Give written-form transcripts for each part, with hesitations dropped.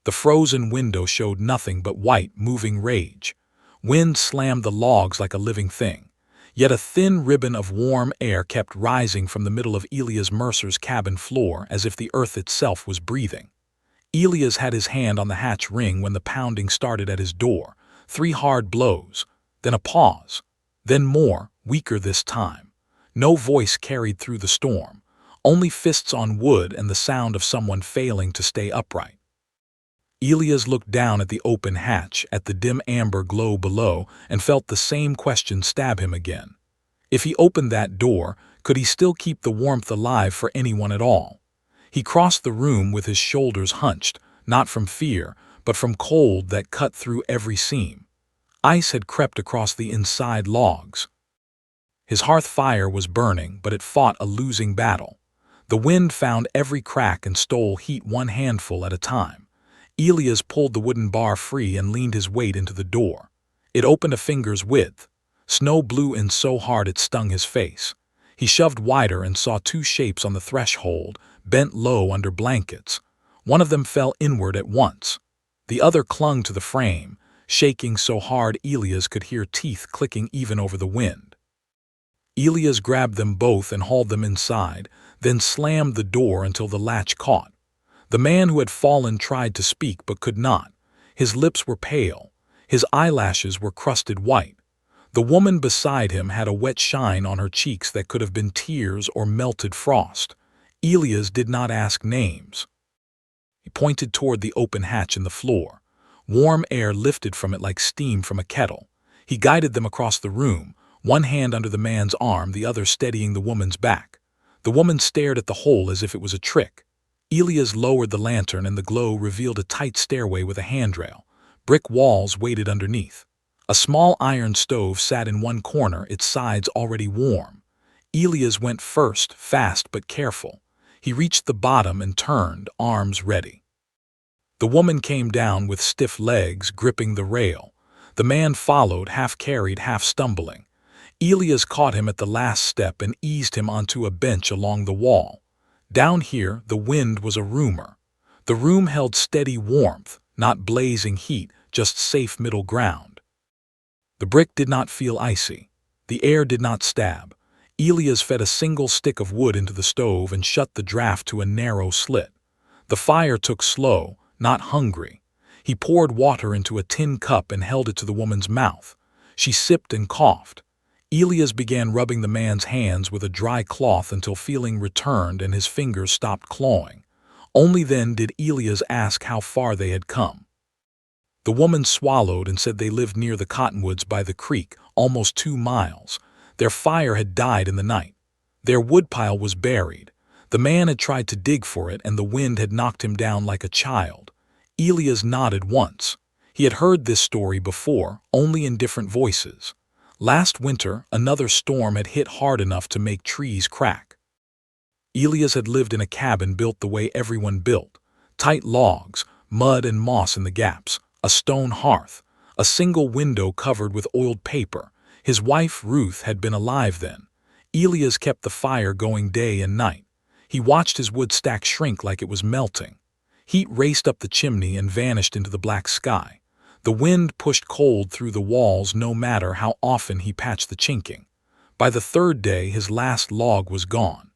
The frozen window showed nothing but white, moving rage. Wind slammed the logs like a living thing. Yet a thin ribbon of warm air kept rising from the middle of Elias Mercer's cabin floor as if the earth itself was breathing. Elias had his hand on the hatch ring when the pounding started at his door. 3 hard blows, then a pause, then more, weaker this time. No voice carried through the storm, only fists on wood and the sound of someone failing to stay upright. Elias looked down at the open hatch, at the dim amber glow below, and felt the same question stab him again. If he opened that door, could he still keep the warmth alive for anyone at all? He crossed the room with his shoulders hunched, not from fear, but from cold that cut through every seam. Ice had crept across the inside logs. His hearth fire was burning, but it fought a losing battle. The wind found every crack and stole heat one handful at a time. Elias pulled the wooden bar free and leaned his weight into the door. It opened a finger's width. Snow blew in so hard it stung his face. He shoved wider and saw 2 shapes on the threshold, bent low under blankets. One of them fell inward at once. The other clung to the frame, shaking so hard Elias could hear teeth clicking even over the wind. Elias grabbed them both and hauled them inside, then slammed the door until the latch caught. The man who had fallen tried to speak but could not. His lips were pale. His eyelashes were crusted white. The woman beside him had a wet shine on her cheeks that could have been tears or melted frost. Elias did not ask names. He pointed toward the open hatch in the floor. Warm air lifted from it like steam from a kettle. He guided them across the room, one hand under the man's arm, the other steadying the woman's back. The woman stared at the hole as if it was a trick. Elias lowered the lantern and the glow revealed a tight stairway with a handrail. Brick walls waited underneath. A small iron stove sat in one corner, its sides already warm. Elias went first, fast but careful. He reached the bottom and turned, arms ready. The woman came down with stiff legs, gripping the rail. The man followed, half carried, half stumbling. Elias caught him at the last step and eased him onto a bench along the wall. Down here, the wind was a rumor. The room held steady warmth, not blazing heat, just safe middle ground. The brick did not feel icy. The air did not stab. Elias fed a single stick of wood into the stove and shut the draft to a narrow slit. The fire took slow, not hungry. He poured water into a tin cup and held it to the woman's mouth. She sipped and coughed. Elias began rubbing the man's hands with a dry cloth until feeling returned and his fingers stopped clawing. Only then did Elias ask how far they had come. The woman swallowed and said they lived near the cottonwoods by the creek, almost 2 miles. Their fire had died in the night. Their woodpile was buried. The man had tried to dig for it and the wind had knocked him down like a child. Elias nodded once. He had heard this story before, only in different voices. Last winter, another storm had hit hard enough to make trees crack. Elias had lived in a cabin built the way everyone built. Tight logs, mud and moss in the gaps, a stone hearth, a single window covered with oiled paper. His wife, Ruth, had been alive then. Elias kept the fire going day and night. He watched his wood stack shrink like it was melting. Heat raced up the chimney and vanished into the black sky. The wind pushed cold through the walls no matter how often he patched the chinking. By the 3rd day, his last log was gone.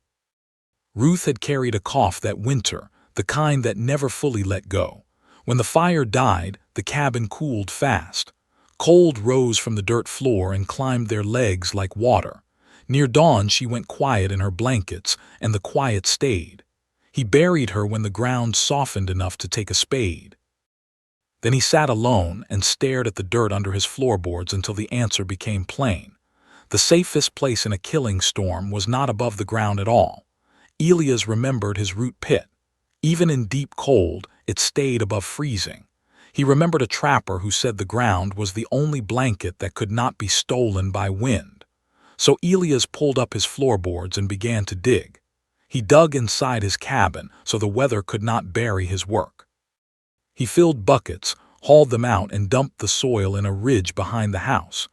Ruth had carried a cough that winter, the kind that never fully let go. When the fire died, the cabin cooled fast. Cold rose from the dirt floor and climbed their legs like water. Near dawn, she went quiet in her blankets, and the quiet stayed. He buried her when the ground softened enough to take a spade. Then he sat alone and stared at the dirt under his floorboards until the answer became plain. The safest place in a killing storm was not above the ground at all. Elias remembered his root pit. Even in deep cold, it stayed above freezing. He remembered a trapper who said the ground was the only blanket that could not be stolen by wind. So Elias pulled up his floorboards and began to dig. He dug inside his cabin so the weather could not bury his work. He filled buckets, hauled them out, and dumped the soil in a ridge behind the house.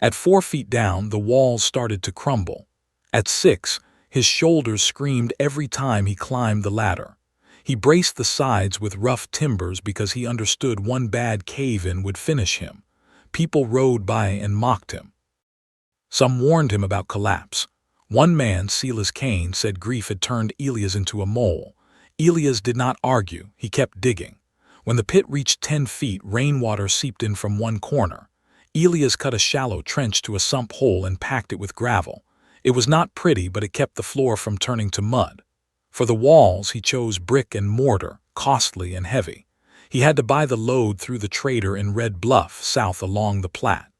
At 4 feet down, the walls started to crumble. At 6, his shoulders screamed every time he climbed the ladder. He braced the sides with rough timbers because he understood one bad cave-in would finish him. People rode by and mocked him. Some warned him about collapse. One man, Silas Kane, said grief had turned Elias into a mole. Elias did not argue, he kept digging. When the pit reached 10 feet, rainwater seeped in from one corner. Elias cut a shallow trench to a sump hole and packed it with gravel. It was not pretty, but it kept the floor from turning to mud. For the walls, he chose brick and mortar, costly and heavy. He had to buy the load through the trader in Red Bluff, south along the Platte.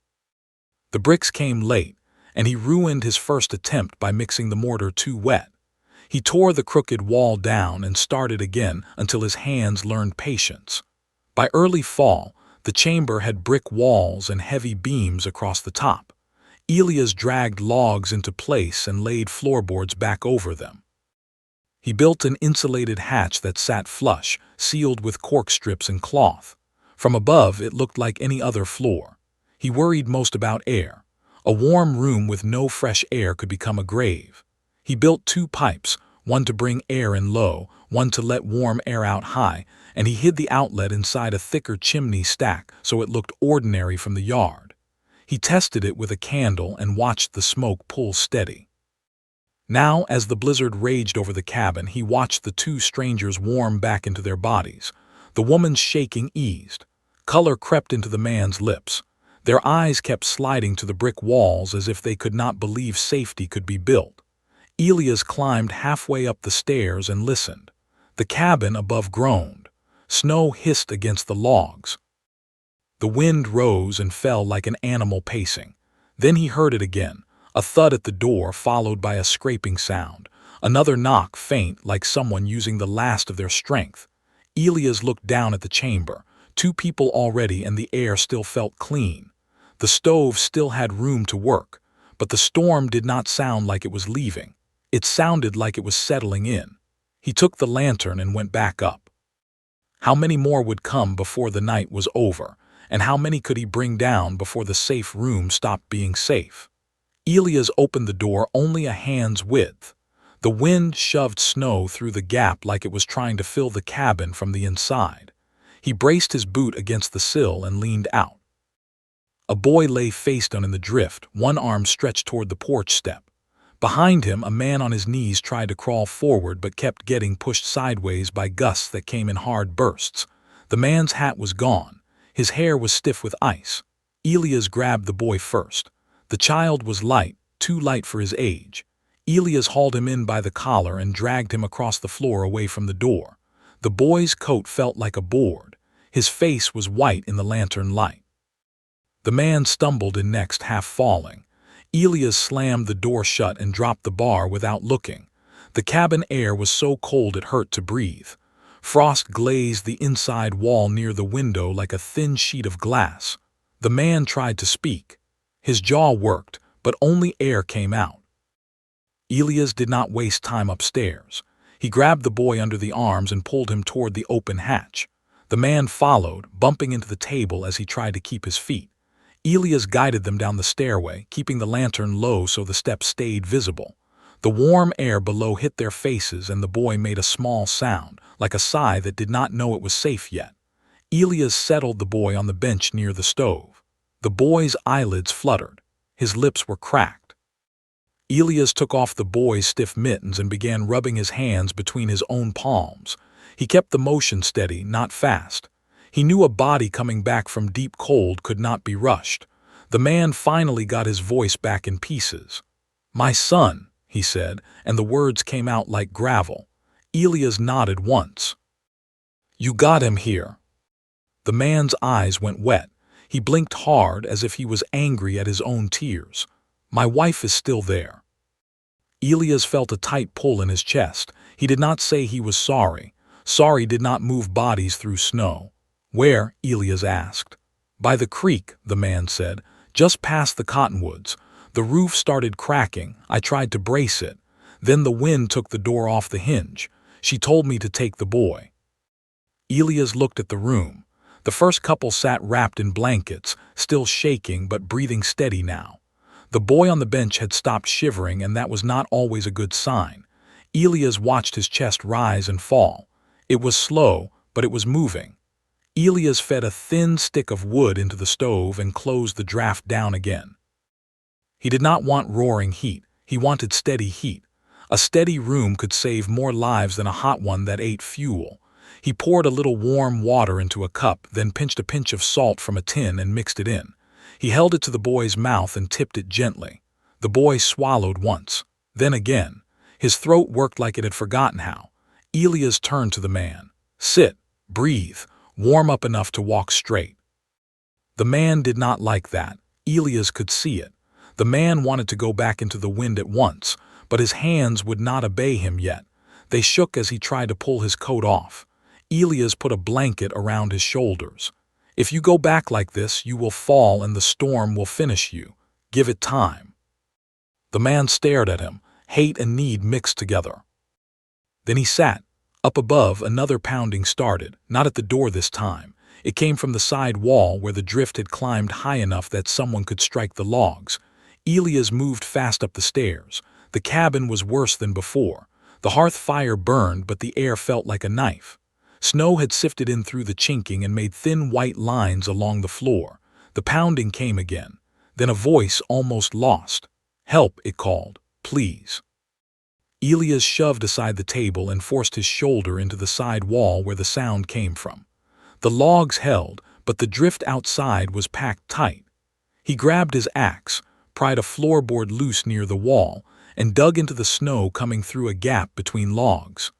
The bricks came late, and he ruined his first attempt by mixing the mortar too wet. He tore the crooked wall down and started again until his hands learned patience. By early fall, the chamber had brick walls and heavy beams across the top. Elias dragged logs into place and laid floorboards back over them. He built an insulated hatch that sat flush, sealed with cork strips and cloth. From above, it looked like any other floor. He worried most about air. A warm room with no fresh air could become a grave. He built 2 pipes, one to bring air in low, one to let warm air out high, and he hid the outlet inside a thicker chimney stack so it looked ordinary from the yard. He tested it with a candle and watched the smoke pull steady. Now, as the blizzard raged over the cabin, he watched the 2 strangers warm back into their bodies. The woman's shaking eased. Color crept into the man's lips. Their eyes kept sliding to the brick walls as if they could not believe safety could be built. Elias climbed halfway up the stairs and listened. The cabin above groaned. Snow hissed against the logs. The wind rose and fell like an animal pacing. Then he heard it again, a thud at the door followed by a scraping sound. Another knock, faint, like someone using the last of their strength. Elias looked down at the chamber. 2 people already, and the air still felt clean. The stove still had room to work, but the storm did not sound like it was leaving. It sounded like it was settling in. He took the lantern and went back up. How many more would come before the night was over, and how many could he bring down before the safe room stopped being safe? Elias opened the door only a hand's width. The wind shoved snow through the gap like it was trying to fill the cabin from the inside. He braced his boot against the sill and leaned out. A boy lay face down in the drift, one arm stretched toward the porch step. Behind him, a man on his knees tried to crawl forward but kept getting pushed sideways by gusts that came in hard bursts. The man's hat was gone. His hair was stiff with ice. Elias grabbed the boy first. The child was light, too light for his age. Elias hauled him in by the collar and dragged him across the floor away from the door. The boy's coat felt like a board. His face was white in the lantern light. The man stumbled in next, half falling. Elias slammed the door shut and dropped the bar without looking. The cabin air was so cold it hurt to breathe. Frost glazed the inside wall near the window like a thin sheet of glass. The man tried to speak. His jaw worked, but only air came out. Elias did not waste time upstairs. He grabbed the boy under the arms and pulled him toward the open hatch. The man followed, bumping into the table as he tried to keep his feet. Elias guided them down the stairway, keeping the lantern low so the steps stayed visible. The warm air below hit their faces and the boy made a small sound, like a sigh that did not know it was safe yet. Elias settled the boy on the bench near the stove. The boy's eyelids fluttered. His lips were cracked. Elias took off the boy's stiff mittens and began rubbing his hands between his own palms. He kept the motion steady, not fast. He knew a body coming back from deep cold could not be rushed. The man finally got his voice back in pieces. "My son," he said, and the words came out like gravel. Elias nodded once. "You got him here." The man's eyes went wet. He blinked hard as if he was angry at his own tears. "My wife is still there." Elias felt a tight pull in his chest. He did not say he was sorry. Sorry did not move bodies through snow. "Where?" Elias asked. "By the creek," the man said, "just past the cottonwoods. The roof started cracking. I tried to brace it. Then the wind took the door off the hinge. She told me to take the boy." Elias looked at the room. The first couple sat wrapped in blankets, still shaking but breathing steady now. The boy on the bench had stopped shivering, and that was not always a good sign. Elias watched his chest rise and fall. It was slow, but it was moving. Elias fed a thin stick of wood into the stove and closed the draft down again. He did not want roaring heat. He wanted steady heat. A steady room could save more lives than a hot one that ate fuel. He poured a little warm water into a cup, then pinched a pinch of salt from a tin and mixed it in. He held it to the boy's mouth and tipped it gently. The boy swallowed once, then again. His throat worked like it had forgotten how. Elias turned to the man. "Sit, breathe, warm up enough to walk straight." The man did not like that. Elias could see it. The man wanted to go back into the wind at once, but his hands would not obey him yet. They shook as he tried to pull his coat off. Elias put a blanket around his shoulders. "If you go back like this, you will fall and the storm will finish you. Give it time." The man stared at him, hate and need mixed together. Then he sat. Up above, another pounding started, not at the door this time. It came from the side wall where the drift had climbed high enough that someone could strike the logs. Elias moved fast up the stairs. The cabin was worse than before. The hearth fire burned, but the air felt like a knife. Snow had sifted in through the chinking and made thin white lines along the floor. The pounding came again. Then a voice almost lost. "Help," it called. "Please." Elias shoved aside the table and forced his shoulder into the side wall where the sound came from. The logs held, but the drift outside was packed tight. He grabbed his axe, pried a floorboard loose near the wall, and dug into the snow coming through a gap between logs.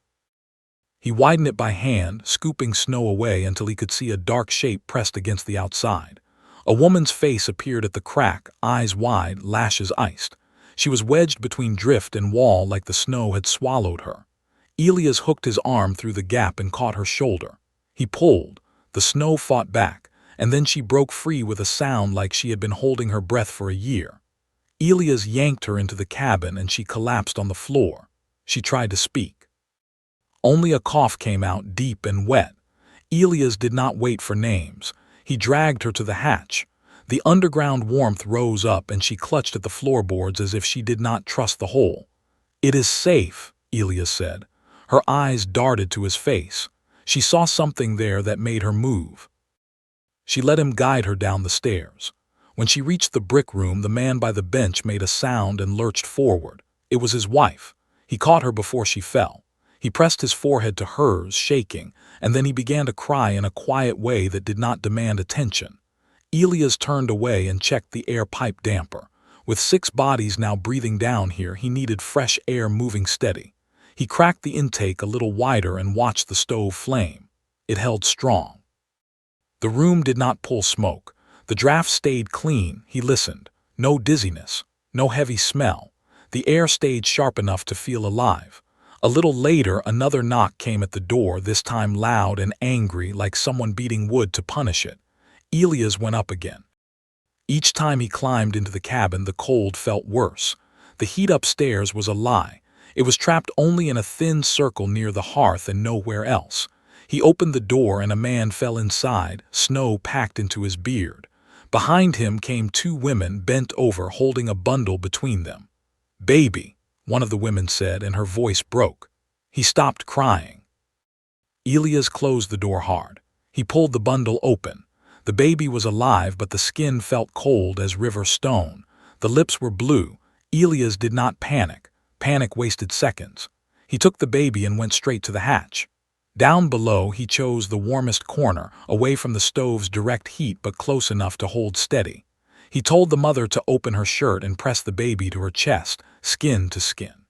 He widened it by hand, scooping snow away until he could see a dark shape pressed against the outside. A woman's face appeared at the crack, eyes wide, lashes iced. She was wedged between drift and wall like the snow had swallowed her. Elias hooked his arm through the gap and caught her shoulder. He pulled. The snow fought back, and then she broke free with a sound like she had been holding her breath for a year. Elias yanked her into the cabin and she collapsed on the floor. She tried to speak. Only a cough came out, deep and wet. Elias did not wait for names. He dragged her to the hatch. The underground warmth rose up and she clutched at the floorboards as if she did not trust the hole. "It is safe," Elias said. Her eyes darted to his face. She saw something there that made her move. She let him guide her down the stairs. When she reached the brick room, the man by the bench made a sound and lurched forward. It was his wife. He caught her before she fell. He pressed his forehead to hers, shaking, and then he began to cry in a quiet way that did not demand attention. Elias turned away and checked the air pipe damper. With 6 bodies now breathing down here, he needed fresh air moving steady. He cracked the intake a little wider and watched the stove flame. It held strong. The room did not pull smoke. The draft stayed clean. He listened. No dizziness. No heavy smell. The air stayed sharp enough to feel alive. A little later, another knock came at the door, this time loud and angry, like someone beating wood to punish it. Elias went up again. Each time he climbed into the cabin, the cold felt worse. The heat upstairs was a lie. It was trapped only in a thin circle near the hearth and nowhere else. He opened the door and a man fell inside, snow packed into his beard. Behind him came 2 women bent over, holding a bundle between them. "Baby," one of the women said, and her voice broke. He stopped crying. Elias closed the door hard. He pulled the bundle open. The baby was alive, but the skin felt cold as river stone. The lips were blue. Elias did not panic. Panic wasted seconds. He took the baby and went straight to the hatch. Down below, he chose the warmest corner, away from the stove's direct heat but close enough to hold steady. He told the mother to open her shirt and press the baby to her chest, skin to skin.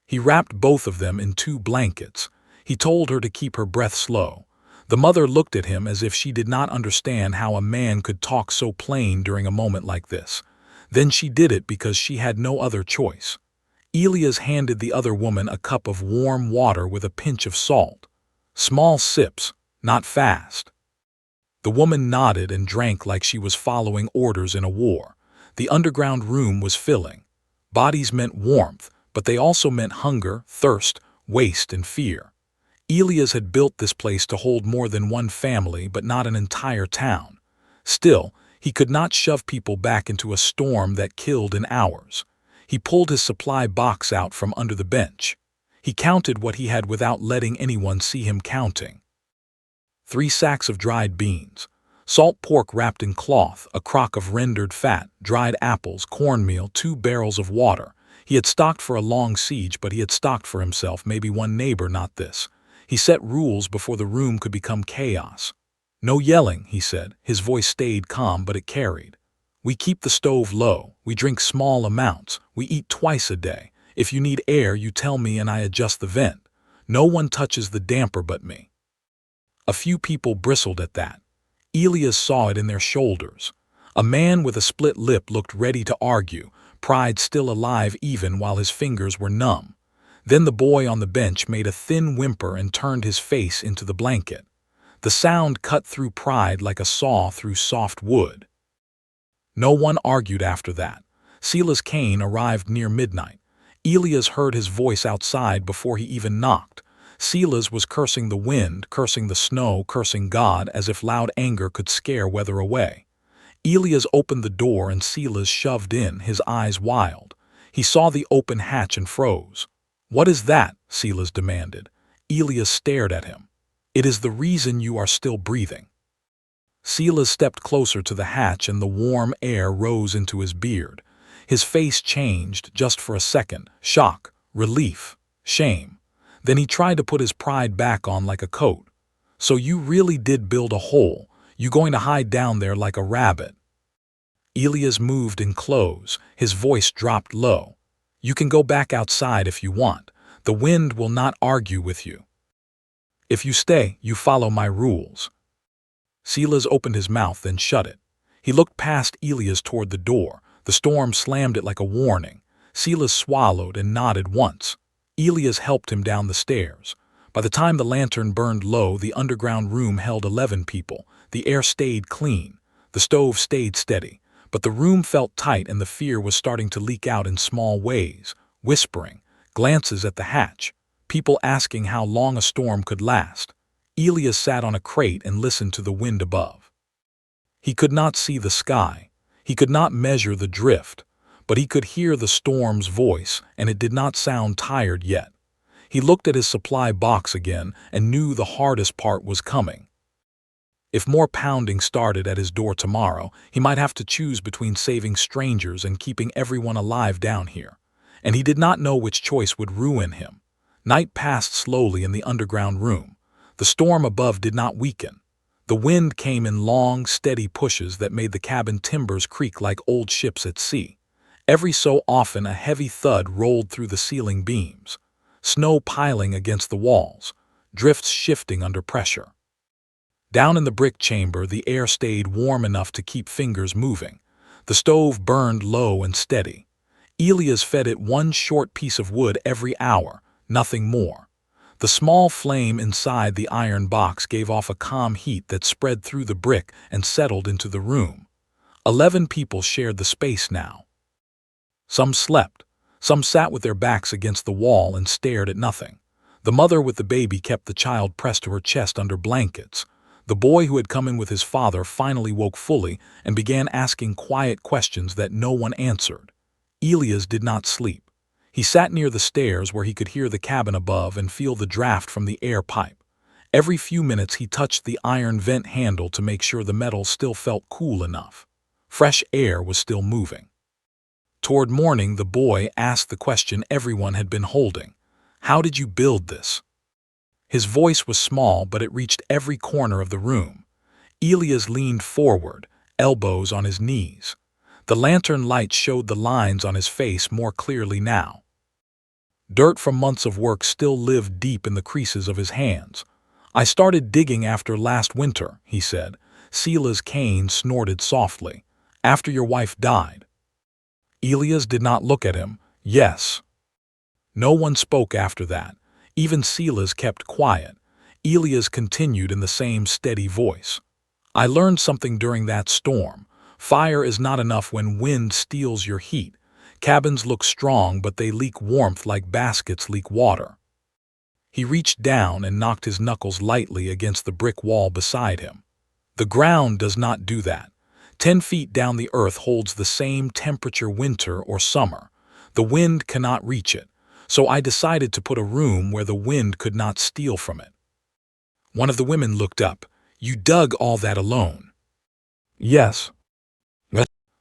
He wrapped both of them in 2 blankets. He told her to keep her breath slow. The mother looked at him as if she did not understand how a man could talk so plain during a moment like this. Then she did it because she had no other choice. Elias handed the other woman a cup of warm water with a pinch of salt. Small sips, not fast. The woman nodded and drank like she was following orders in a war. The underground room was filling. Bodies meant warmth, but they also meant hunger, thirst, waste, and fear. Elias had built this place to hold more than one family, but not an entire town. Still, he could not shove people back into a storm that killed in hours. He pulled his supply box out from under the bench. He counted what he had without letting anyone see him counting. 3 sacks of dried beans, salt pork wrapped in cloth, a crock of rendered fat, dried apples, cornmeal, 2 barrels of water. He had stocked for a long siege, but he had stocked for himself, maybe one neighbor, not this. He set rules before the room could become chaos. No yelling, he said. His voice stayed calm, but it carried. We keep the stove low. We drink small amounts. We eat twice a day. If you need air, you tell me and I adjust the vent. No one touches the damper but me. A few people bristled at that. Elias saw it in their shoulders. A man with a split lip looked ready to argue, pride still alive even while his fingers were numb. Then the boy on the bench made a thin whimper and turned his face into the blanket. The sound cut through pride like a saw through soft wood. No one argued after that. Silas Kane arrived near midnight. Elias heard his voice outside before he even knocked. Silas was cursing the wind, cursing the snow, cursing God, as if loud anger could scare weather away. Elias opened the door and Silas shoved in, his eyes wild. He saw the open hatch and froze. "What is that?" Silas demanded. Elias stared at him. "It is the reason you are still breathing." Silas stepped closer to the hatch and the warm air rose into his beard. His face changed just for a second. Shock, relief, shame. Then he tried to put his pride back on like a coat. "So you really did build a hole. You going to hide down there like a rabbit?" Elias moved in close. His voice dropped low. "You can go back outside if you want. The wind will not argue with you. If you stay, you follow my rules." Silas opened his mouth, then shut it. He looked past Elias toward the door. The storm slammed it like a warning. Silas swallowed and nodded once. Elias helped him down the stairs. By the time the lantern burned low, the underground room held 11 people. The air stayed clean. The stove stayed steady. But the room felt tight and the fear was starting to leak out in small ways. Whispering, glances at the hatch, people asking how long a storm could last. Elias sat on a crate and listened to the wind above. He could not see the sky. He could not measure the drift. But he could hear the storm's voice, and it did not sound tired yet. He looked at his supply box again and knew the hardest part was coming. If more pounding started at his door tomorrow, he might have to choose between saving strangers and keeping everyone alive down here. And he did not know which choice would ruin him. Night passed slowly in the underground room. The storm above did not weaken. The wind came in long, steady pushes that made the cabin timbers creak like old ships at sea. Every so often a heavy thud rolled through the ceiling beams. Snow piling against the walls, drifts shifting under pressure. Down in the brick chamber, the air stayed warm enough to keep fingers moving. The stove burned low and steady. Elias fed it one short piece of wood every hour, nothing more. The small flame inside the iron box gave off a calm heat that spread through the brick and settled into the room. 11 people shared the space now. Some slept. Some sat with their backs against the wall and stared at nothing. The mother with the baby kept the child pressed to her chest under blankets. The boy who had come in with his father finally woke fully and began asking quiet questions that no one answered. Elias did not sleep. He sat near the stairs where he could hear the cabin above and feel the draft from the air pipe. Every few minutes he touched the iron vent handle to make sure the metal still felt cool enough. Fresh air was still moving. Toward morning, the boy asked the question everyone had been holding. "How did you build this?" His voice was small, but it reached every corner of the room. Elias leaned forward, elbows on his knees. The lantern light showed the lines on his face more clearly now. Dirt from months of work still lived deep in the creases of his hands. "I started digging after last winter," he said. Silas Kane snorted softly. "After your wife died." Elias did not look at him. "Yes." No one spoke after that. Even Silas kept quiet. Elias continued in the same steady voice. "I learned something during that storm. Fire is not enough when wind steals your heat. Cabins look strong, but they leak warmth like baskets leak water." He reached down and knocked his knuckles lightly against the brick wall beside him. "The ground does not do that. 10 feet down the earth holds the same temperature winter or summer. The wind cannot reach it. so I decided to put a room where the wind could not steal from it. One of the women looked up. You dug all that alone? Yes.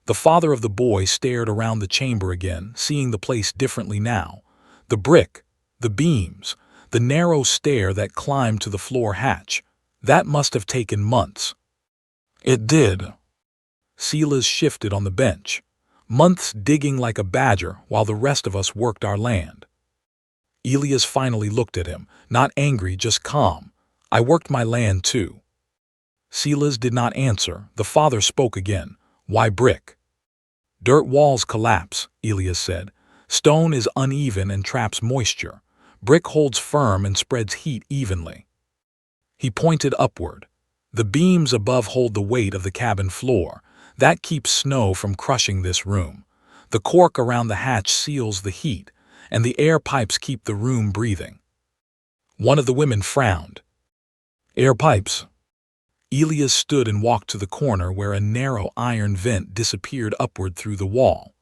The father of the boy stared around the chamber again, seeing the place differently now. The brick, the beams, the narrow stair that climbed to the floor hatch. That must have taken months. It did. Silas shifted on the bench. Months digging like a badger while the rest of us worked our land. Elias finally looked at him, not angry, just calm. I worked my land too. Silas did not answer. The father spoke again. Why brick? Dirt walls collapse, Elias said. Stone is uneven and traps moisture. Brick holds firm and spreads heat evenly. He pointed upward. The beams above hold the weight of the cabin floor. That keeps snow from crushing this room. The cork around the hatch seals the heat, and the air pipes keep the room breathing. One of the women frowned. Air pipes. Elias stood and walked to the corner where a narrow iron vent disappeared upward through the wall.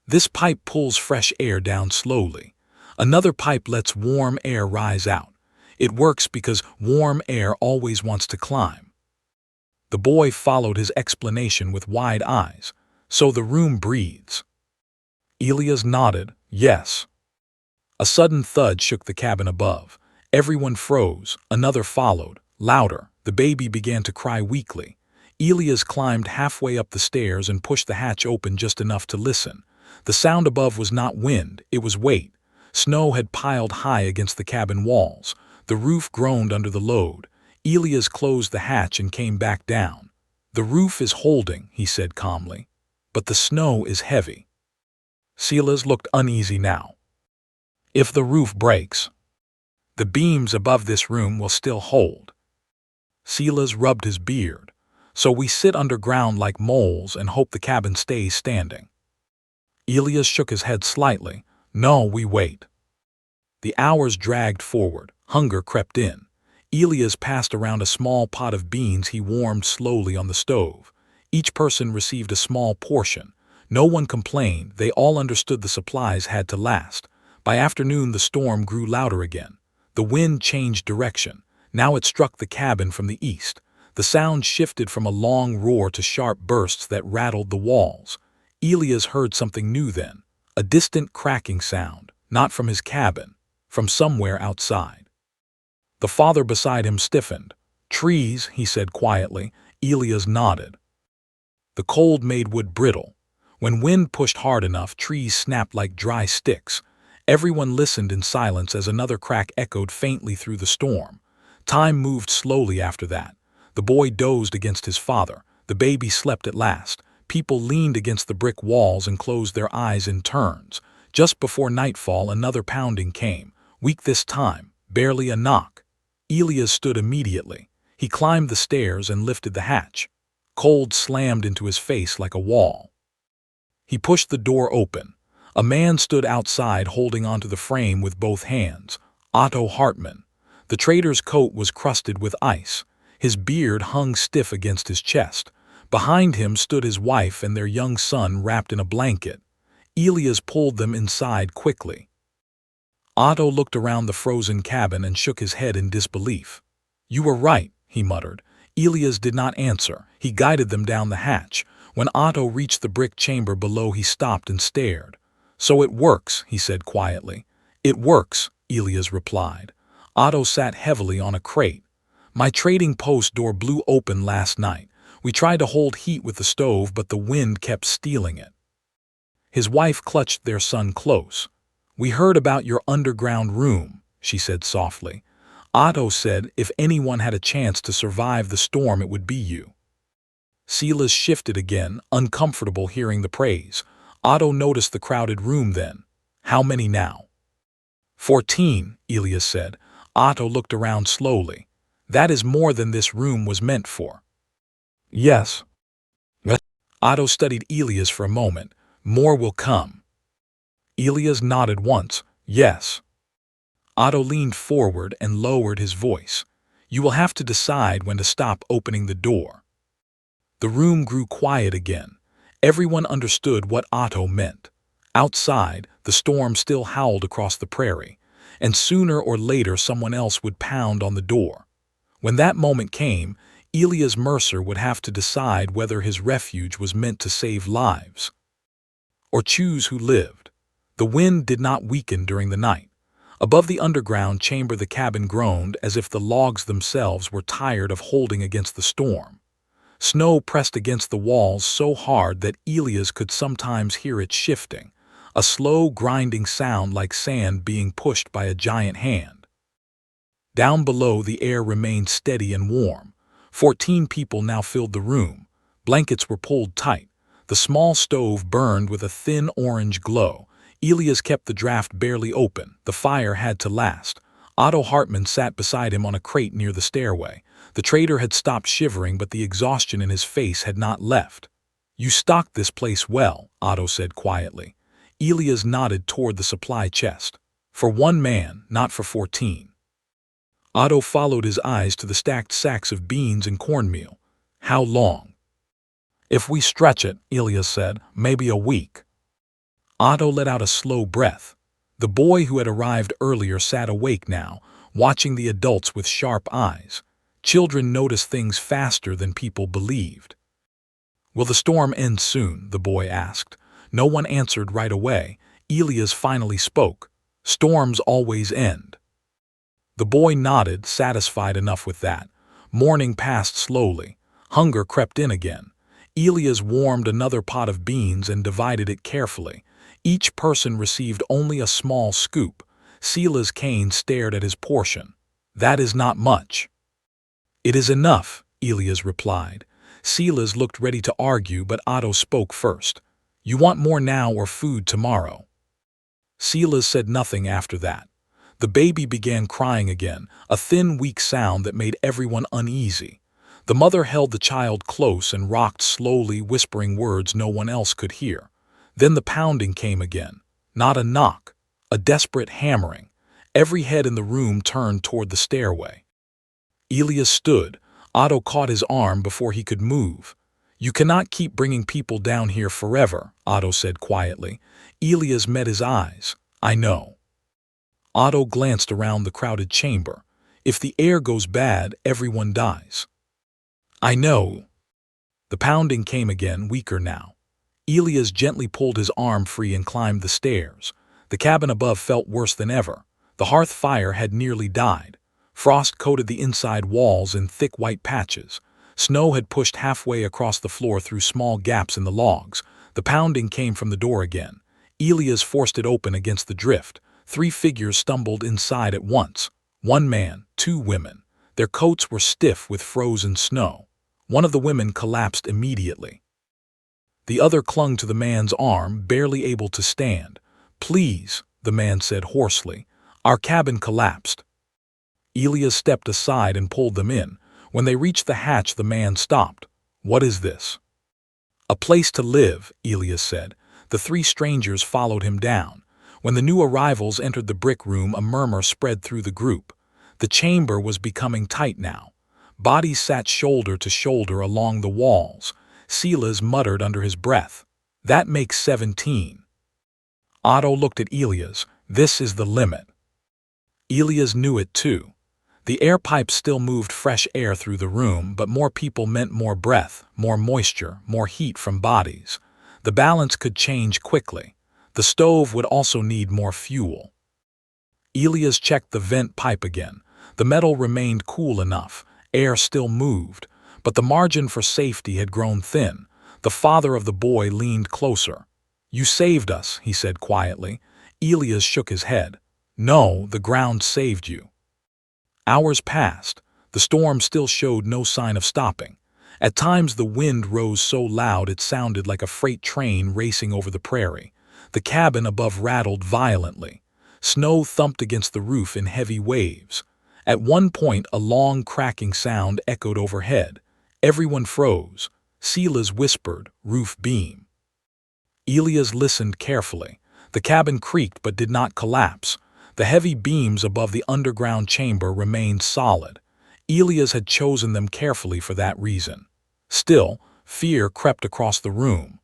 This pipe pulls fresh air down slowly. Another pipe lets warm air rise out. It works because warm air always wants to climb. The boy followed his explanation with wide eyes. So the room breathes. Elias nodded, yes. A sudden thud shook the cabin above. Everyone froze. Another followed, louder. The baby began to cry weakly. Elias climbed halfway up the stairs and pushed the hatch open just enough to listen. The sound above was not wind, it was weight. Snow had piled high against the cabin walls. The roof groaned under the load. Elias closed the hatch and came back down. The roof is holding, he said calmly, but the snow is heavy. Silas looked uneasy now. If the roof breaks, the beams above this room will still hold. Silas rubbed his beard. So we sit underground like moles and hope the cabin stays standing. Elias shook his head slightly. No, we wait. The hours dragged forward. Hunger crept in. Elias passed around a small pot of beans he warmed slowly on the stove. Each person received a small portion. No one complained. They all understood the supplies had to last. By afternoon, the storm grew louder again. The wind changed direction. Now it struck the cabin from the east. The sound shifted from a long roar to sharp bursts that rattled the walls. Elias heard something new then, a distant cracking sound, not from his cabin, from somewhere outside. The father beside him stiffened. Trees, he said quietly. Elias nodded. The cold made wood brittle. When wind pushed hard enough, trees snapped like dry sticks. Everyone listened in silence as another crack echoed faintly through the storm. Time moved slowly after that. The boy dozed against his father. The baby slept at last. People leaned against the brick walls and closed their eyes in turns. Just before nightfall, another pounding came. Weak this time, barely a knock. Elias stood immediately. He climbed the stairs and lifted the hatch. Cold slammed into his face like a wall. He pushed the door open. A man stood outside holding onto the frame with both hands. Otto Hartman. The trader's coat was crusted with ice. His beard hung stiff against his chest. Behind him stood his wife and their young son wrapped in a blanket. Elias pulled them inside quickly. Otto looked around the frozen cabin and shook his head in disbelief. You were right, he muttered. Elias did not answer. He guided them down the hatch. When Otto reached the brick chamber below, he stopped and stared. So it works, he said quietly. It works, Elias replied. Otto sat heavily on a crate. My trading post door blew open last night. We tried to hold heat with the stove, but the wind kept stealing it. His wife clutched their son close. We heard about your underground room, she said softly. Otto said if anyone had a chance to survive the storm, it would be you. Silas shifted again, uncomfortable hearing the praise. Otto noticed the crowded room then. How many now? 14, Elias said. Otto looked around slowly. That is more than this room was meant for. Yes. Otto studied Elias for a moment. More will come. Elias nodded once. Yes. Otto leaned forward and lowered his voice. You will have to decide when to stop opening the door. The room grew quiet again. Everyone understood what Otto meant. Outside, the storm still howled across the prairie, and sooner or later someone else would pound on the door. When that moment came, Elias Mercer would have to decide whether his refuge was meant to save lives or choose who lived. The wind did not weaken during the night. Above the underground chamber the cabin groaned as if the logs themselves were tired of holding against the storm. Snow pressed against the walls so hard that Elias could sometimes hear it shifting, a slow grinding sound like sand being pushed by a giant hand. Down below the air remained steady and warm. 14 people now filled the room. Blankets were pulled tight. The small stove burned with a thin orange glow. Elias kept the draft barely open. The fire had to last. Otto Hartman sat beside him on a crate near the stairway. The trader had stopped shivering, but the exhaustion in his face had not left. "You stocked this place well," Otto said quietly. Elias nodded toward the supply chest. "For one man, not for 14. Otto followed his eyes to the stacked sacks of beans and cornmeal. "How long?" "If we stretch it," Elias said, "maybe a week." Otto let out a slow breath. The boy who had arrived earlier sat awake now, watching the adults with sharp eyes. Children notice things faster than people believed. "Will the storm end soon?" the boy asked. No one answered right away. Elias finally spoke. "Storms always end." The boy nodded, satisfied enough with that. Morning passed slowly. Hunger crept in again. Elias warmed another pot of beans and divided it carefully. Each person received only a small scoop. Silas Kane stared at his portion. "That is not much." "It is enough," Elias replied. Silas looked ready to argue, but Otto spoke first. "You want more now or food tomorrow?" Silas said nothing after that. The baby began crying again, a thin, weak sound that made everyone uneasy. The mother held the child close and rocked slowly, whispering words no one else could hear. Then the pounding came again. Not a knock, a desperate hammering. Every head in the room turned toward the stairway. Elias stood. Otto caught his arm before he could move. "You cannot keep bringing people down here forever," Otto said quietly. Elias met his eyes. "I know." Otto glanced around the crowded chamber. "If the air goes bad, everyone dies." "I know." The pounding came again, weaker now. Elias gently pulled his arm free and climbed the stairs. The cabin above felt worse than ever. The hearth fire had nearly died. Frost coated the inside walls in thick white patches. Snow had pushed halfway across the floor through small gaps in the logs. The pounding came from the door again. Elias forced it open against the drift. 3 figures stumbled inside at once. 1 man, 2 women. Their coats were stiff with frozen snow. One of the women collapsed immediately. The other clung to the man's arm, barely able to stand. "Please," the man said hoarsely. "Our cabin collapsed." Elias stepped aside and pulled them in. When they reached the hatch, the man stopped. "What is this?" "A place to live," Elias said. The 3 strangers followed him down. When the new arrivals entered the brick room, a murmur spread through the group. The chamber was becoming tight now. Bodies sat shoulder to shoulder along the walls. Silas muttered under his breath, "That makes 17. Otto looked at Elias. "This is the limit." Elias knew it too. The air pipes still moved fresh air through the room, but more people meant more breath, more moisture, more heat from bodies. The balance could change quickly. The stove would also need more fuel. Elias checked the vent pipe again. The metal remained cool enough. Air still moved, but the margin for safety had grown thin. The father of the boy leaned closer. "You saved us," he said quietly. Elias shook his head. "No, the ground saved you." Hours passed. The storm still showed no sign of stopping. At times the wind rose so loud it sounded like a freight train racing over the prairie. The cabin above rattled violently. Snow thumped against the roof in heavy waves. At one point a long cracking sound echoed overhead. Everyone froze. Silas whispered, "Roof beam." Elias listened carefully. The cabin creaked but did not collapse. The heavy beams above the underground chamber remained solid. Elias had chosen them carefully for that reason. Still, fear crept across the room.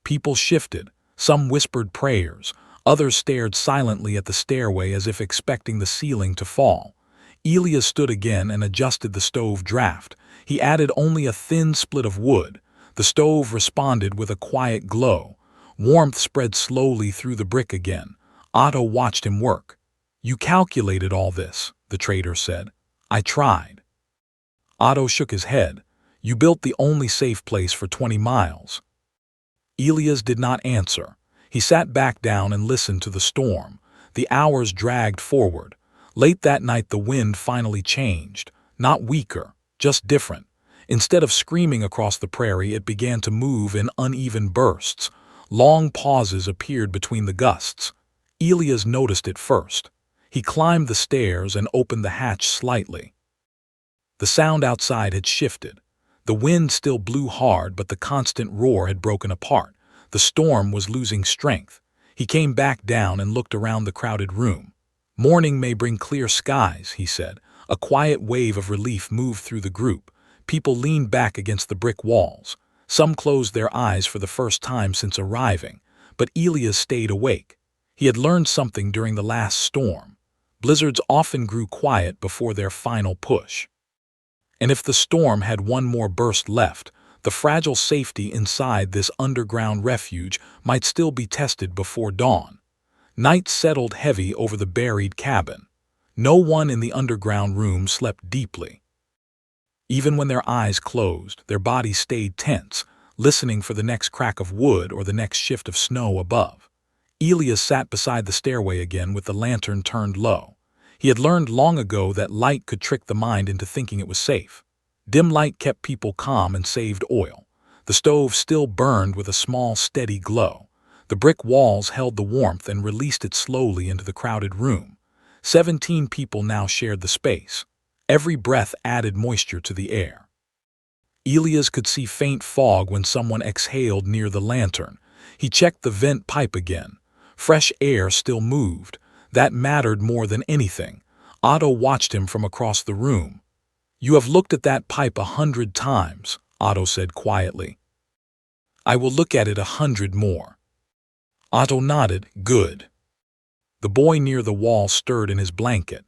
People shifted. Some whispered prayers, others stared silently at the stairway as if expecting the ceiling to fall. Elias stood again and adjusted the stove draft. He added only a thin split of wood. The stove responded with a quiet glow. Warmth spread slowly through the brick again. Otto watched him work. "You calculated all this," the trader said. "I tried." Otto shook his head. "You built the only safe place for 20 miles. Elias did not answer. He sat back down and listened to the storm. The hours dragged forward. Late that night the wind finally changed. Not weaker, just different. Instead of screaming across the prairie, it began to move in uneven bursts. Long pauses appeared between the gusts. Elias noticed it first. He climbed the stairs and opened the hatch slightly. The sound outside had shifted. The wind still blew hard, but the constant roar had broken apart. The storm was losing strength. He came back down and looked around the crowded room. "Morning may bring clear skies," he said. A quiet wave of relief moved through the group. People leaned back against the brick walls. Some closed their eyes for the first time since arriving, but Elias stayed awake. He had learned something during the last storm. Blizzards often grew quiet before their final push. And if the storm had one more burst left, the fragile safety inside this underground refuge might still be tested before dawn. Night settled heavy over the buried cabin. No one in the underground room slept deeply. Even when their eyes closed, their bodies stayed tense, listening for the next crack of wood or the next shift of snow above. Elias sat beside the stairway again with the lantern turned low. He had learned long ago that light could trick the mind into thinking it was safe. Dim light kept people calm and saved oil. The stove still burned with a small, steady glow. The brick walls held the warmth and released it slowly into the crowded room. 17 people now shared the space. Every breath added moisture to the air. Elias could see faint fog when someone exhaled near the lantern. He checked the vent pipe again. Fresh air still moved. That mattered more than anything. Otto watched him from across the room. "You have looked at that pipe 100 times, Otto said quietly. "I will look at it 100 more. Otto nodded. "Good." The boy near the wall stirred in his blanket.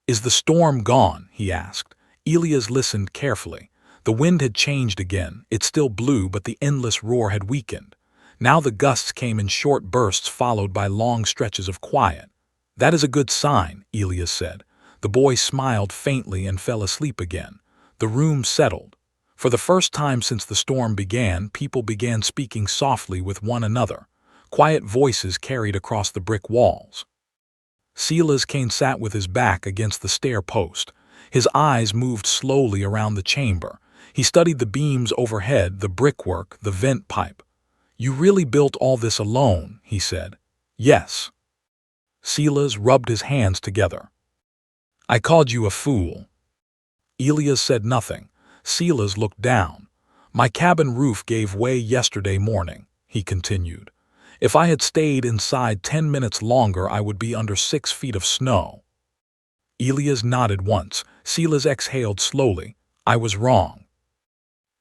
"Is the storm gone?" he asked. Elias listened carefully. The wind had changed again. It still blew, but the endless roar had weakened. Now the gusts came in short bursts followed by long stretches of quiet. "That is a good sign," Elias said. The boy smiled faintly and fell asleep again. The room settled. For the first time since the storm began, people began speaking softly with one another. Quiet voices carried across the brick walls. Silas Kane sat with his back against the stair post. His eyes moved slowly around the chamber. He studied the beams overhead, the brickwork, the vent pipe. "You really built all this alone," he said. "Yes." Silas rubbed his hands together. "I called you a fool." Elias said nothing. Silas looked down. "My cabin roof gave way yesterday morning," he continued. "If I had stayed inside 10 minutes longer, I would be under 6 feet of snow." Elias nodded once. Silas exhaled slowly. "I was wrong."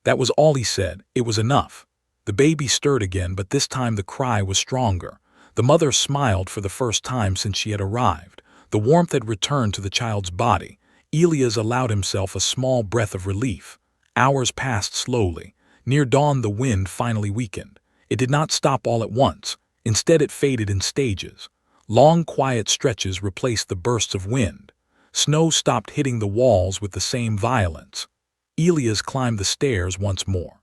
That was all he said. It was enough. The baby stirred again, but this time the cry was stronger. The mother smiled for the first time since she had arrived. The warmth had returned to the child's body. Elias allowed himself a small breath of relief. Hours passed slowly. Near dawn the wind finally weakened. It did not stop all at once. Instead it faded in stages. Long quiet stretches replaced the bursts of wind. Snow stopped hitting the walls with the same violence. Elias climbed the stairs once more.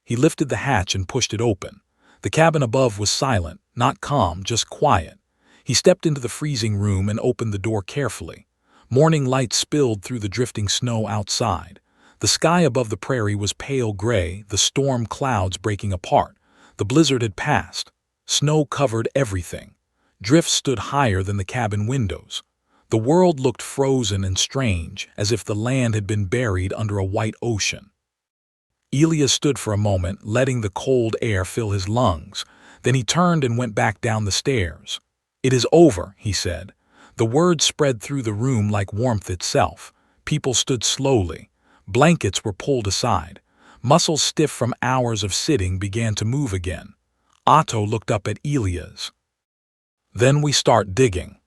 He lifted the hatch and pushed it open. The cabin above was silent, not calm, just quiet. He stepped into the freezing room and opened the door carefully. Morning light spilled through the drifting snow outside. The sky above the prairie was pale gray, the storm clouds breaking apart. The blizzard had passed. Snow covered everything. Drifts stood higher than the cabin windows. The world looked frozen and strange, as if the land had been buried under a white ocean. Elias stood for a moment, letting the cold air fill his lungs. Then he turned and went back down the stairs. "It is over," he said. The words spread through the room like warmth itself. People stood slowly. Blankets were pulled aside. Muscles stiff from hours of sitting began to move again. Otto looked up at Elias. Then we start digging.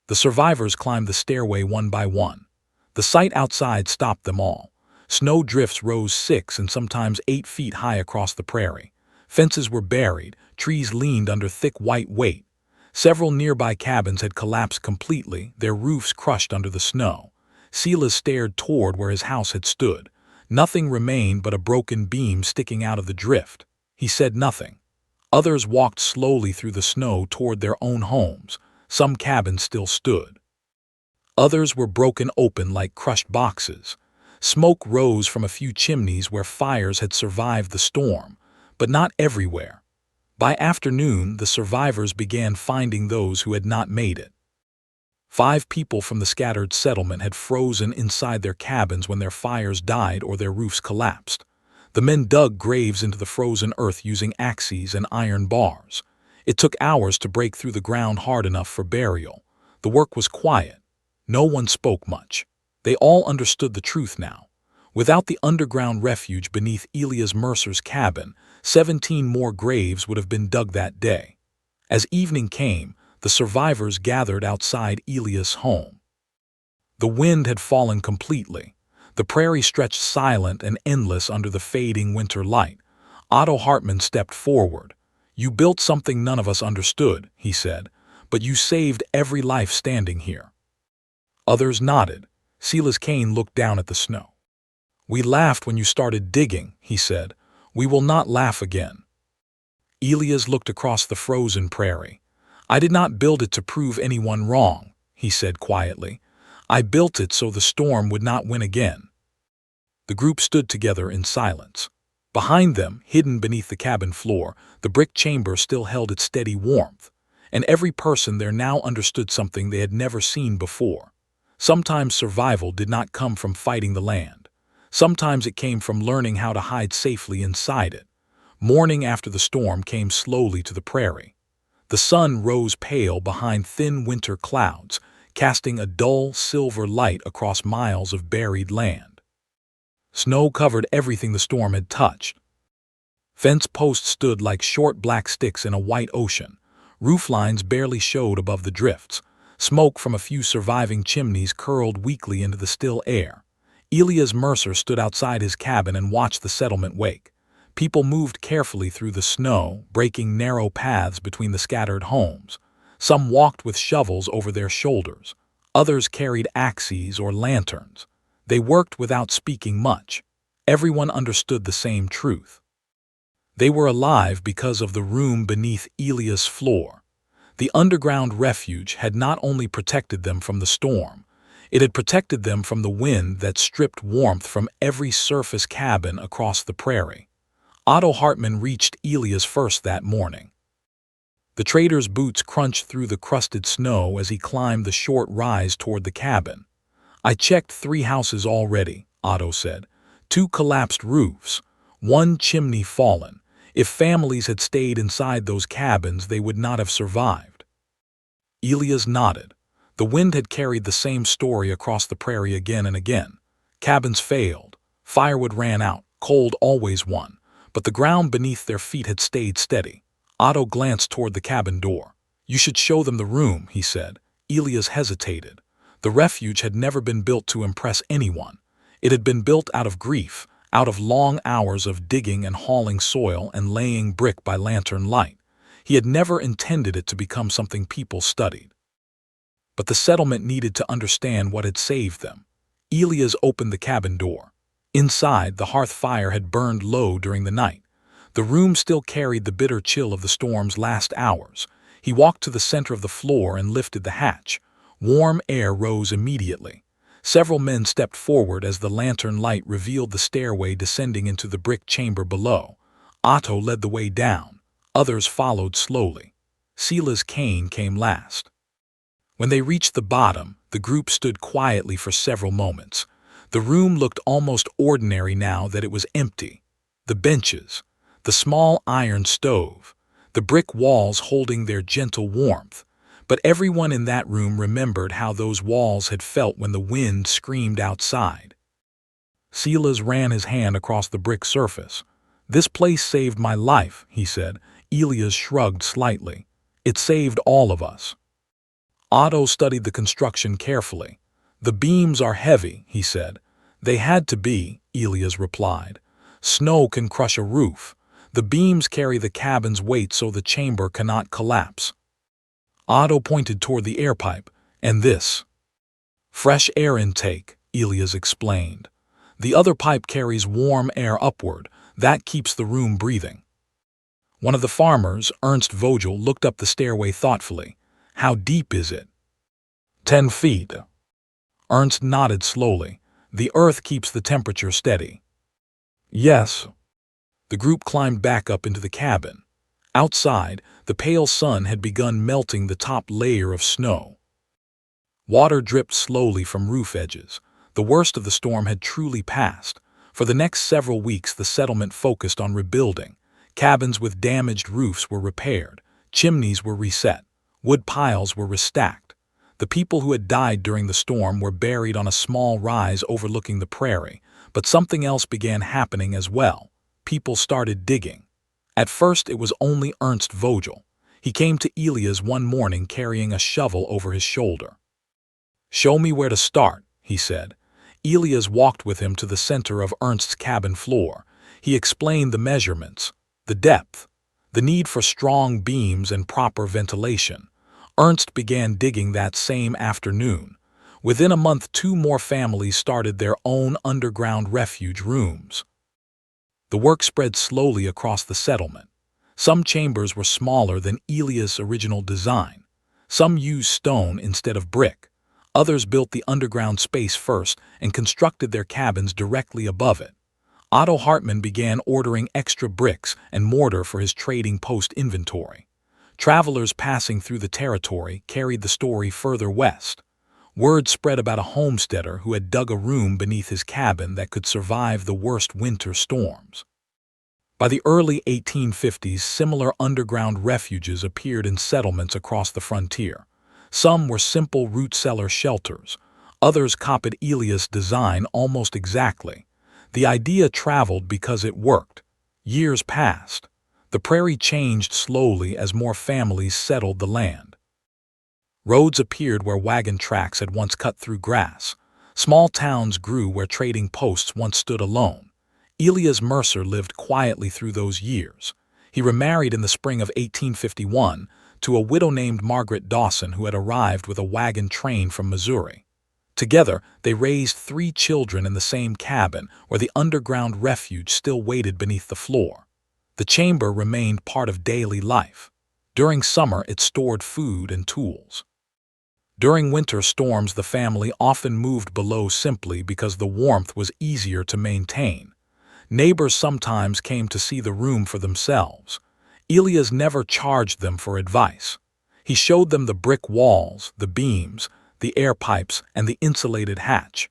The survivors climbed the stairway one by one. The sight outside stopped them all. Snow drifts rose 6 and sometimes 8 feet high across the prairie. Fences were buried, trees leaned under thick white weight. Several nearby cabins had collapsed completely, their roofs crushed under the snow. Silas stared toward where his house had stood. Nothing remained but a broken beam sticking out of the drift. He said nothing. Others walked slowly through the snow toward their own homes. Some cabins still stood. Others were broken open like crushed boxes. Smoke rose from a few chimneys where fires had survived the storm, but not everywhere. By afternoon, the survivors began finding those who had not made it. 5 people from the scattered settlement had frozen inside their cabins when their fires died or their roofs collapsed. The men dug graves into the frozen earth using axes and iron bars. It took hours to break through the ground hard enough for burial. The work was quiet. No one spoke much. They all understood the truth now. Without the underground refuge beneath Elias Mercer's cabin, 17 more graves would have been dug that day. As evening came, the survivors gathered outside Elias' home. The wind had fallen completely. The prairie stretched silent and endless under the fading winter light. Otto Hartman stepped forward. "You built something none of us understood," he said, "but you saved every life standing here." Others nodded. Silas Kane looked down at the snow. "We laughed when you started digging," he said. "We will not laugh again." Elias looked across the frozen prairie. "I did not build it to prove anyone wrong," he said quietly. "I built it so the storm would not win again." The group stood together in silence. Behind them, hidden beneath the cabin floor, the brick chamber still held its steady warmth, and every person there now understood something they had never seen before. Sometimes survival did not come from fighting the land. Sometimes it came from learning how to hide safely inside it. Morning after the storm came slowly to the prairie. The sun rose pale behind thin winter clouds, casting a dull silver light across miles of buried land. Snow covered everything the storm had touched. Fence posts stood like short black sticks in a white ocean. Roof lines barely showed above the drifts. Smoke from a few surviving chimneys curled weakly into the still air. Elias Mercer stood outside his cabin and watched the settlement wake. People moved carefully through the snow, breaking narrow paths between the scattered homes. Some walked with shovels over their shoulders. Others carried axes or lanterns. They worked without speaking much. Everyone understood the same truth. They were alive because of the room beneath Elias' floor. The underground refuge had not only protected them from the storm, it had protected them from the wind that stripped warmth from every surface cabin across the prairie. Otto Hartman reached Elias first that morning. The trader's boots crunched through the crusted snow as he climbed the short rise toward the cabin. "I checked 3 houses already," Otto said. 2 collapsed roofs, 1 chimney fallen. If families had stayed inside those cabins, they would not have survived. Elias nodded. The wind had carried the same story across the prairie again and again. Cabins failed. Firewood ran out. Cold always won. But the ground beneath their feet had stayed steady. Otto glanced toward the cabin door. "You should show them the room," he said. Elias hesitated. The refuge had never been built to impress anyone. It had been built out of grief, out of long hours of digging and hauling soil and laying brick by lantern light. He had never intended it to become something people studied. But the settlement needed to understand what had saved them. Elias opened the cabin door. Inside, the hearth fire had burned low during the night. The room still carried the bitter chill of the storm's last hours. He walked to the center of the floor and lifted the hatch. Warm air rose immediately. Several men stepped forward as the lantern light revealed the stairway descending into the brick chamber below. Otto led the way down. Others followed slowly. Silas Kane came last. When they reached the bottom, the group stood quietly for several moments. The room looked almost ordinary now that it was empty. The benches, the small iron stove, the brick walls holding their gentle warmth. But everyone in that room remembered how those walls had felt when the wind screamed outside. Silas ran his hand across the brick surface. "This place saved my life," he said. Elias shrugged slightly. It saved all of us. Otto studied the construction carefully. The beams are heavy, he said. They had to be, Elias replied. Snow can crush a roof. The beams carry the cabin's weight so the chamber cannot collapse. Otto pointed toward the air pipe. And this? Fresh air intake, Elias explained. The other pipe carries warm air upward. That keeps the room breathing. One of the farmers, Ernst Vogel, looked up the stairway thoughtfully. How deep is it? 10 feet. Ernst nodded slowly. The earth keeps the temperature steady. Yes. The group climbed back up into the cabin. Outside, the pale sun had begun melting the top layer of snow. Water dripped slowly from roof edges. The worst of the storm had truly passed. For the next several weeks, the settlement focused on rebuilding. Cabins with damaged roofs were repaired. Chimneys were reset. Wood piles were restacked. The people who had died during the storm were buried on a small rise overlooking the prairie. But something else began happening as well. People started digging. At first, it was only Ernst Vogel. He came to Elias one morning carrying a shovel over his shoulder. Show me where to start, he said. Elias walked with him to the center of Ernst's cabin floor. He explained the measurements, the depth, the need for strong beams and proper ventilation. Ernst began digging that same afternoon. Within a month, 2 more families started their own underground refuge rooms. The work spread slowly across the settlement. Some chambers were smaller than Elias' original design. Some used stone instead of brick. Others built the underground space first and constructed their cabins directly above it. Otto Hartmann began ordering extra bricks and mortar for his trading post inventory. Travelers passing through the territory carried the story further west. Word spread about a homesteader who had dug a room beneath his cabin that could survive the worst winter storms. By the early 1850s, similar underground refuges appeared in settlements across the frontier. Some were simple root-cellar shelters. Others copied Elias' design almost exactly. The idea traveled because it worked. Years passed. The prairie changed slowly as more families settled the land. Roads appeared where wagon tracks had once cut through grass. Small towns grew where trading posts once stood alone. Elias Mercer lived quietly through those years. He remarried in the spring of 1851 to a widow named Margaret Dawson who had arrived with a wagon train from Missouri. Together, they raised 3 children in the same cabin where the underground refuge still waited beneath the floor. The chamber remained part of daily life. During summer, it stored food and tools. During winter storms, the family often moved below simply because the warmth was easier to maintain. Neighbors sometimes came to see the room for themselves. Elias never charged them for advice. He showed them the brick walls, the beams, the air pipes, and the insulated hatch.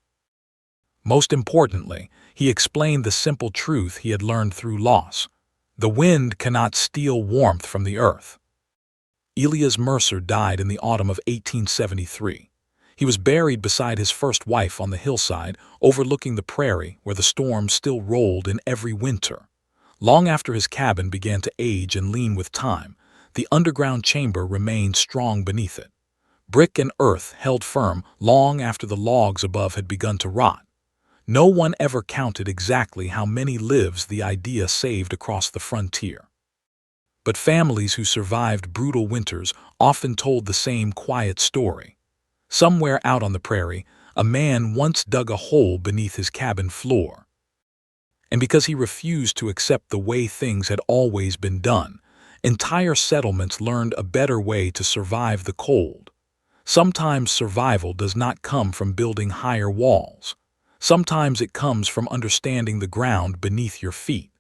Most importantly, he explained the simple truth he had learned through loss. The wind cannot steal warmth from the earth. Elias Mercer died in the autumn of 1873. He was buried beside his first wife on the hillside, overlooking the prairie where the storms still rolled in every winter. Long after his cabin began to age and lean with time, the underground chamber remained strong beneath it. Brick and earth held firm long after the logs above had begun to rot. No one ever counted exactly how many lives the idea saved across the frontier. But families who survived brutal winters often told the same quiet story. Somewhere out on the prairie, a man once dug a hole beneath his cabin floor. And because he refused to accept the way things had always been done, entire settlements learned a better way to survive the cold. Sometimes survival does not come from building higher walls. Sometimes it comes from understanding the ground beneath your feet.